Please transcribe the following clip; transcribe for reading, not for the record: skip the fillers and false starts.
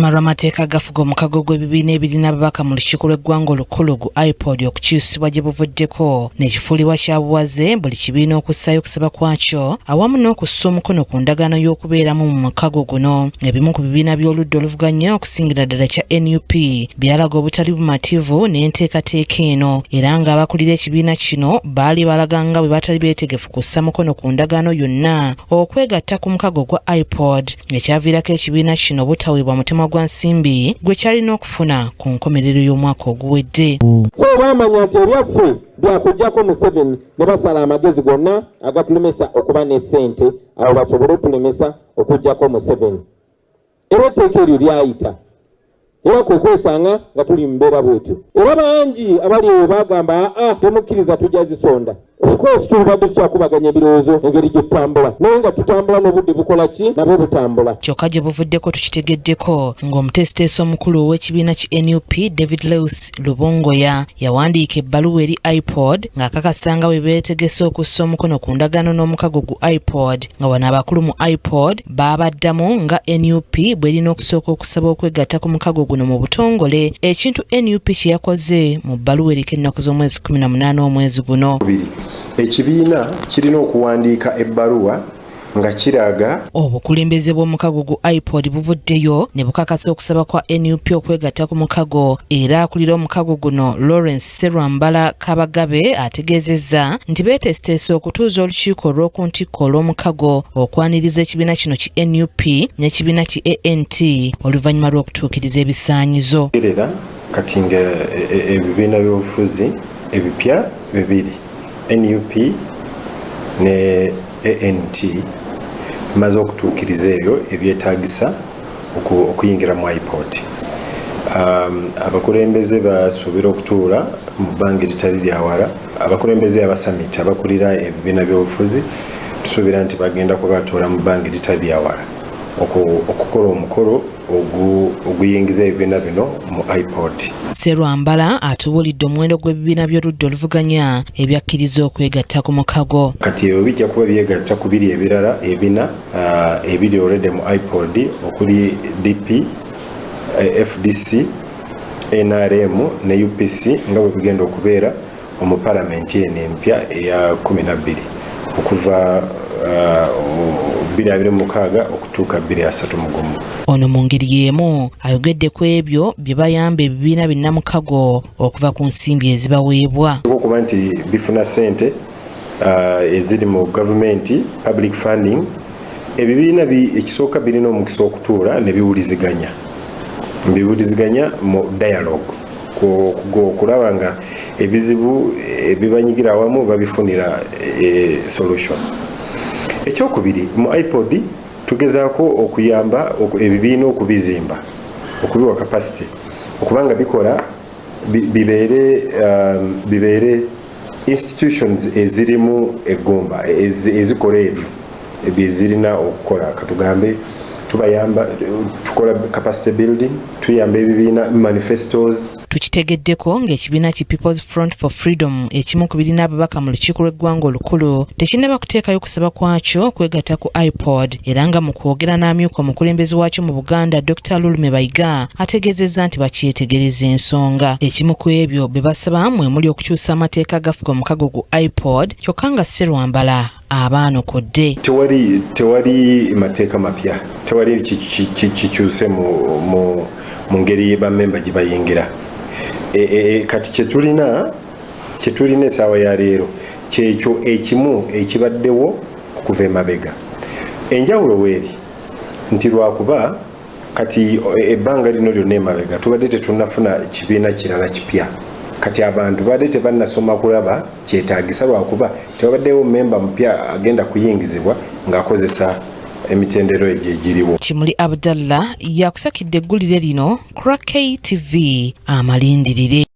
Oluvannyuma lw'amateeka agafuga omukago gw'ebibiina ebirina ababaka mu lukiiko lw'eggwanga olukulu gu IPOD okukyusibwa gye buvuddeko n'ekifuulibwa kya buwaze buli kibiina okussaayo okusaba kwakyo awamu n'okussa omukono ku ndagaano y'okubeeramu mu mukago guno. Ebimu ku bibiina by'oludda oluvuganya okusingira ddala kya NUP byalaga obutali bumativu n'enteekateeka eno era ng'abakulira ekibiina kino baali balaga nga bwe batali beetegefu kussa mukono ku ndagaano yonna okwegatta ku mukago gwa IPOD ekyaviirako ekibiina kino obutaweebwa mutemwa gwa nsimbi gwe kyalina okufuna ku nkomerero y'omwaka oguwedde. So bamanya nti ebyaffe byakujjako Museveni ne basala amagezi gonna agatulemesa okuba ne ssente abo basobole otulemesa okujjako Museveni. Era etteeka eryo lyayita era kwekwesanga nga tuli mbeera bwetyo. Era bangi abali ewo bagamba temukkiriza tujja zisonda. Of course tulibadde tukyakubaganya ebirowoozo engeri gye tutambula naye nga tutambula n'obudde bukola ki nabwo butambula. Kyokka gye buvuddeko tukitegeddeko ng'omuteesiteesi omukulu ow'ekibiina ki NUP David Lewis Lubongoya yawandiika ebbaluwa eri IPOD ng'akakasa nga bwe beetegese okussa omukono ku ndagaano n'omukago gu IPOD nga wano abakulu mu IPOD baabaddamu nga NUP bw'erina okusooka okusaba okwegatta ku mukago guno mu butongole, ekintu NUP kye yakoze mu bbaluwa eriko ennaku z'omwezi 18 omwezi guno. Ekibiina kirina okuwandiika ebbaluwa nga kiraga obukulembeze bw'omukago gu IPOD buvuddeyo ne bukakasa okusaba kwa NUP okwegatta ku mukago era akulira omukago guno Lawrence Serwambala Kabagabe ategeezezza nti beeteeseteese okutuuza olukiiko olw'oku ntikko olw'omukago okwaniriza ekibiina kino ki NUP n'ekibiina ki ANT oluvannyuma lw'okutuukiriza ebisaanyizo. Kati nga ebibiina by'obufuzi ebipya bibiri NUP ne ANT maze okutuukiriza ebyo ebyetaagisa okuyingira mu IPOD. Abakulembeze basuubira okutuula mu bbanga eritali lya wala. Abakulembeze aba summit abakulira ebibiina by'obufuzi tusuubira nti bagenda kuba batuula mu bbanga eritali lya wala okukola omukolo oguyingiza ebibiina bino mu IPOD. Serwambala atubuulidde omuwendo gw'ebibiina by'oludda oluvuganya ebyakkiriza okwegatta ku mukago. Kati ebyo bijja kuba byegatta ku biri ebirala ebina ebiri already mu IPOD okuli DP, FDC, NRM ne UPC nga bwe bigenda okubeera mu palamenti eno empya eya 12 okuva 2026 okutuuka 2031. Ono mu ngeri y'emu ayogedde ku ebyo bye bayamba ebibiina binnamukago okuva ku nsimbi ezibaweebwa. Okuba nti bifuna ssente eziri mu gavumenti public funding, ebibiina ekisooka birina omukisa okutuula ne biwuliziganya mu dialogue okulaba nga ebizibu ebibanyigira awamu babifunira solution. Ekyokubiri mu IPOD tugezaako okuyamba ebibiina okubizimba okubiwa capacity okubanga bikola bibeere institutions ezirimu eggumba ezikola ebyo zirina okukola. Katugambe tubayamba tukola capacity building, tuyamba ebibiina manifestos. Tukitegeddeko ng'ekibiina ki People's Front for Freedom ekimu ku birina ababaka mu lukiiko lw'eggwanga olukulu tekinnaba kuteekayo kusaba kwakyo kwegatta ku IPOD era nga mu kwogera n'amyuka omukulembeze waakyo mu Buganda Dr. Lulume Bayiga ategeezezza nti bakyetegereza ensonga. Ekimu ku ebyo be basaba mwe muli okukyusa amateeka agafuga omukago gu IPOD kyokka nga Serwambala abaanokodde. Tewali mateeka mapya, tewali kikyuse mu ngeri y'ebamemba gye bayingira. Kati kyetulina essaawa ya leero kyekyo ekimu ekibaddewo okuva emabega. Enjawulo weeri nti lwakuba kati ebbanga lino lyonna emabega tubadde tetunnafuna kibiina kirala kipya. Kati abantu badde tebannasoma kulaba kyetaagisa lwakuba tewabaddewo memba mupya agenda kuyingizibwa ng'akozesa emitendero egyo egiriwo. Kimuli Abdallah yakusakidde eggulire lino Crack TV amalindirire.